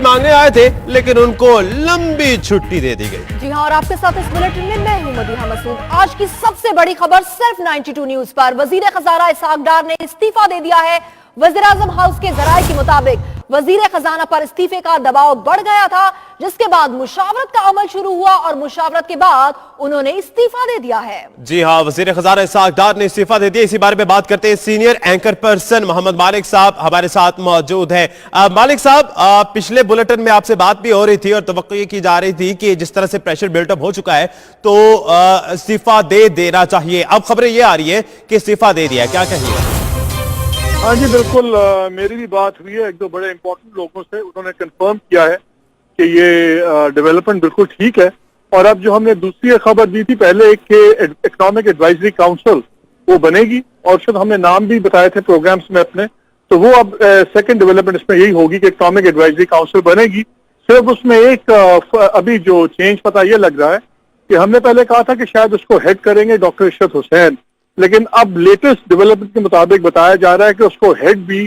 मांगने आए थे, लेकिन उनको लंबी छुट्टी दे दी गई। जी हां, और आपके साथ इस बुलेटिन में मैं हूं मदीहा मसूद। आज की सबसे बड़ी खबर सिर्फ 92 न्यूज पर। वजीर खजाना इसहाक डार ने इस्तीफा दे दिया है। वजीर आजम हाउस के जराये के मुताबिक वजीर खजाना पर इस्तीफे का दबाव बढ़ गया था, जिसके बाद मुशावरत का अमल शुरू हुआ और मुशावरत के बाद उन्होंने इस्तीफा दे दिया है। जी हाँ, वजीर खजाना इसहाक डार ने इस्तीफा दे दिया। इसी बारे में बात करते हैं। सीनियर एंकर पर्सन मोहम्मद मालिक साहब हमारे साथ मौजूद हैं। मालिक साहब, पिछले बुलेटिन में आपसे बात भी हो रही थी और तवक्को ये की जा रही थी कि जिस तरह से प्रेशर बिल्टअप हो चुका है तो इस्तीफा दे देना चाहिए। अब खबरें ये आ रही है कि इस्तीफा दे दिया, क्या कहिए? हाँ जी बिल्कुल, मेरी भी बात हुई है एक दो बड़े इंपॉर्टेंट लोगों से। उन्होंने कंफर्म किया है कि ये डेवलपमेंट बिल्कुल ठीक है। और अब जो हमने दूसरी खबर दी थी पहले, एक के इकोनॉमिक एडवाइजरी काउंसिल वो बनेगी और शायद हमने नाम भी बताए थे प्रोग्राम्स में अपने, तो वो अब सेकंड डेवलपमेंट इसमें यही होगी कि इकोनॉमिक एडवाइजरी काउंसिल बनेगी। सिर्फ उसमें एक अभी जो चेंज पता ये लग रहा है कि हमने पहले कहा था कि शायद उसको हेड करेंगे डॉक्टर इशरत हुसैन, लेकिन अब लेटेस्ट डेवलपमेंट के मुताबिक बताया जा रहा है कि उसको हेड भी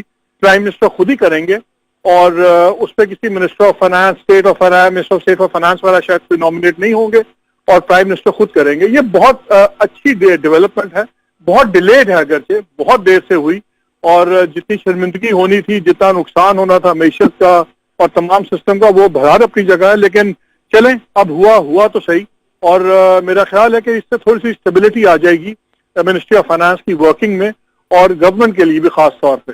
प्राइम मिनिस्टर खुद ही करेंगे और उस पर किसी minister of finance, state of finance, minister of state of finance वाला शायद कोई नॉमिनेट नहीं होंगे और प्राइम मिनिस्टर खुद करेंगे। ये बहुत अच्छी डेवलपमेंट है, बहुत डिलेड है, अगरचे बहुत देर से हुई और जितनी शर्मिंदगी होनी थी, जितना नुकसान होना था मैशत का और तमाम सिस्टम का, वो बराबर अपनी जगह है। लेकिन चलें, अब हुआ तो सही। और मेरा ख्याल है कि इससे थोड़ी सी स्टेबिलिटी आ जाएगी मिनिस्ट्री ऑफ फाइनेंस की वर्किंग में और गवर्नमेंट के लिए भी खास तौर पे।